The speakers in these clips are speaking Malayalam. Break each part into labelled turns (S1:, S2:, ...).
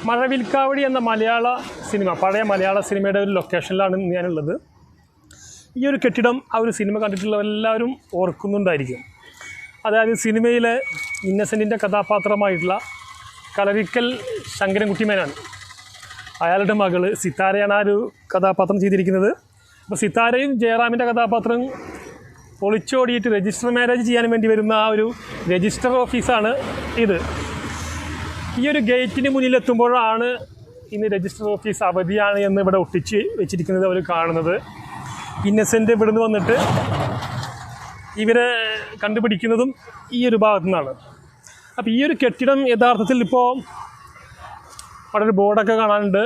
S1: മഴവിൽക്കാവടി എന്ന മലയാള സിനിമ, പഴയ മലയാള സിനിമയുടെ ഒരു ലൊക്കേഷനിലാണ് ഞാനുള്ളത്. ഈ ഒരു കെട്ടിടം ആ ഒരു സിനിമ കണ്ടിട്ടുള്ളവരെല്ലാവരും ഓർക്കുന്നുണ്ടായിരിക്കും. അതായത് സിനിമയിലെ ഇന്നസെൻറ്റിൻ്റെ കഥാപാത്രമായിട്ടുള്ള കളരിക്കൽ ശങ്കരൻകുട്ടി മേനോൻ, അയാളുടെ മകൾ സിത്താരയാണ് ആ ഒരു കഥാപാത്രം ചെയ്തിരിക്കുന്നത്. അപ്പോൾ സിത്താരയും ജയറാമിൻ്റെ കഥാപാത്രം ഒളിച്ചോടിയിട്ട് രജിസ്റ്റർ മാരേജ് ചെയ്യാൻ വേണ്ടി വരുന്ന ആ ഒരു രജിസ്റ്റർ ഓഫീസാണ് ഇത്. ഈ ഒരു ഗേറ്റിന് മുന്നിലെത്തുമ്പോഴാണ് ഇന്ന് രജിസ്റ്റർ ഓഫീസ് അവധിയാണ് എന്ന് ഇവിടെ ഒട്ടിച്ച് വെച്ചിരിക്കുന്നത് അവർ കാണുന്നത്. ഇന്നസെൻ്റ് ഇവിടുന്ന് വന്നിട്ട് ഇവരെ കണ്ടുപിടിക്കുന്നതും ഈ ഒരു ഭാഗത്തു നിന്നാണ്. അപ്പോൾ ഈ ഒരു കെട്ടിടം യഥാർത്ഥത്തിൽ ഇപ്പോൾ അവിടെ ഒരു ബോർഡൊക്കെ കാണാനുണ്ട്.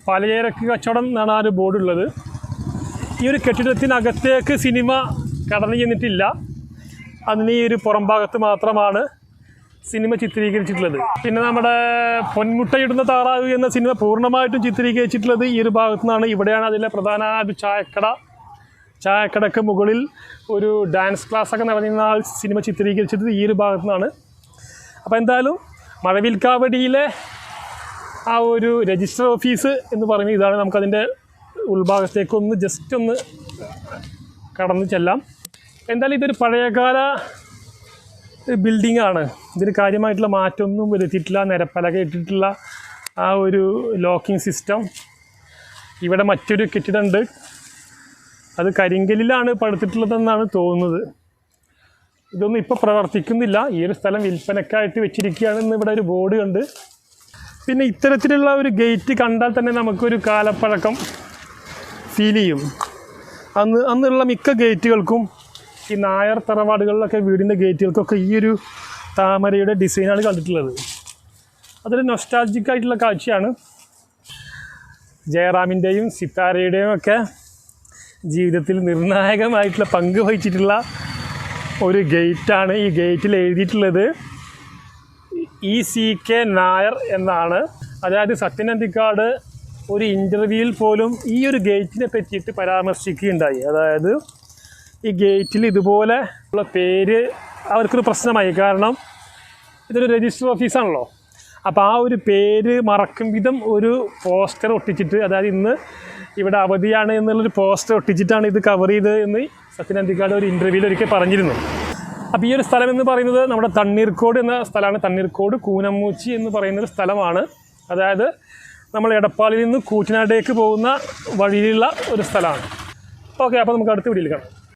S1: പലചരക്ക് കച്ചവടം എന്നാണ് ആ ഒരു ബോർഡുള്ളത്. ഈ ഒരു കെട്ടിടത്തിനകത്തേക്ക് സിനിമ കടന്നു ചെന്നിട്ടില്ല. അതിന് ഈ ഒരു പുറം ഭാഗത്ത് മാത്രമാണ് സിനിമ ചിത്രീകരിച്ചിട്ടുള്ളത്. പിന്നെ നമ്മുടെ പൊന്മുട്ടയിടുന്ന താറാവ് എന്ന സിനിമ പൂർണ്ണമായിട്ടും ചിത്രീകരിച്ചിട്ടുള്ളത് ഈ ഒരു ഭാഗത്തു നിന്നാണ്. ഇവിടെയാണ് അതിലെ പ്രധാന ഒരു ചായക്കടക്ക് മുകളിൽ ഒരു ഡാൻസ് ക്ലാസ്സൊക്കെ നടന്നിരുന്ന ആ സിനിമ ചിത്രീകരിച്ചത് ഈ ഒരു ഭാഗത്തു നിന്നാണ്. അപ്പോൾ എന്തായാലും മഴവിൽക്കാവടിയിലെ ആ ഒരു രജിസ്റ്റർ ഓഫീസ് എന്ന് പറയുന്നത് ഇതാണ്. നമുക്കതിൻ്റെ ഉൾഭാഗത്തേക്കൊന്ന് ജസ്റ്റ് ഒന്ന് കടന്നു ചെല്ലാം. എന്തായാലും ഇതൊരു പഴയകാല ബിൽഡിങ്ങാണ്. ഇതിന് കാര്യമായിട്ടുള്ള മാറ്റമൊന്നും വരുത്തിയിട്ടില്ല. നിരപ്പലക ഇട്ടിട്ടുള്ള ആ ഒരു ലോക്കിംഗ് സിസ്റ്റം. ഇവിടെ മറ്റൊരു കെട്ടിടമുണ്ട്, അത് കരിങ്കല്ലിലാണ് പടുത്തിട്ടുള്ളതെന്നാണ് തോന്നുന്നത്. ഇതൊന്നും ഇപ്പോൾ പ്രവർത്തിക്കുന്നില്ല. ഈ ഒരു സ്ഥലം വിൽപ്പനക്കായിട്ട് വെച്ചിരിക്കുകയാണെന്ന് ഇവിടെ ഒരു ബോർഡ് കണ്ട്. പിന്നെ ഇത്തരത്തിലുള്ള ഒരു ഗേറ്റ് കണ്ടാൽ തന്നെ നമുക്കൊരു കാലപ്പഴക്കം ഫീൽ ചെയ്യും. അന്നുള്ള മിക്ക ഗേറ്റുകൾക്കും ഈ നായർ തറവാടുകളിലൊക്കെ വീടിൻ്റെ ഗേറ്റുകൾക്കൊക്കെ ഈ ഒരു താമരയുടെ ഡിസൈനാണ് കണ്ടിട്ടുള്ളത്. അതൊരു നൊസ്റ്റാൾജിക് ആയിട്ടുള്ള കാഴ്ചയാണ്. ജയറാമിൻ്റെയും സിത്താരയുടെയും ഒക്കെ ജീവിതത്തിൽ നിർണായകമായിട്ടുള്ള പങ്ക് വഹിച്ചിട്ടുള്ള ഒരു ഗേറ്റാണ്. ഈ ഗേറ്റിൽ എഴുതിയിട്ടുള്ളത് ECK നായർ എന്നാണ്. അതായത് സത്യൻ അന്തിക്കാട് ഒരു ഇൻ്റർവ്യൂവിൽ പോലും ഈ ഒരു ഗേറ്റിനെ പറ്റിയിട്ട് പരാമർശിക്കുകയുണ്ടായി. അതായത് ഈ ഗേറ്റിൽ ഇതുപോലെ ഉള്ള പേര് അവർക്കൊരു പ്രശ്നമായി. കാരണം ഇതൊരു രജിസ്റ്റർ ഓഫീസാണല്ലോ. അപ്പോൾ ആ ഒരു പേര് മറക്കും വിധം ഒരു പോസ്റ്റർ ഒട്ടിച്ചിട്ട്, അതായത് ഇന്ന് ഇവിടെ അവധിയാണ് എന്നുള്ളൊരു പോസ്റ്റർ ഒട്ടിച്ചിട്ടാണ് ഇത് കവർ ചെയ്തത് എന്ന് സത്യൻ അന്തിക്കാട് ഒരു ഇൻ്റർവ്യൂവിൽ ഒരിക്കൽ പറഞ്ഞിരുന്നു. അപ്പോൾ ഈ ഒരു സ്ഥലം എന്ന് പറയുന്നത് നമ്മുടെ തണ്ണീർക്കോട് എന്ന സ്ഥലമാണ്. തണ്ണീർക്കോട് കൂനമ്മൂച്ചി എന്ന് പറയുന്നൊരു സ്ഥലമാണ്. അതായത് നമ്മൾ എടപ്പാളിൽ നിന്ന് കൂറ്റനാടേക്ക് പോകുന്ന വഴിയിലുള്ള ഒരു സ്ഥലമാണ്. ഓക്കെ, അപ്പോൾ നമുക്ക് അടുത്ത വീഡിയോയിൽ കാണാം.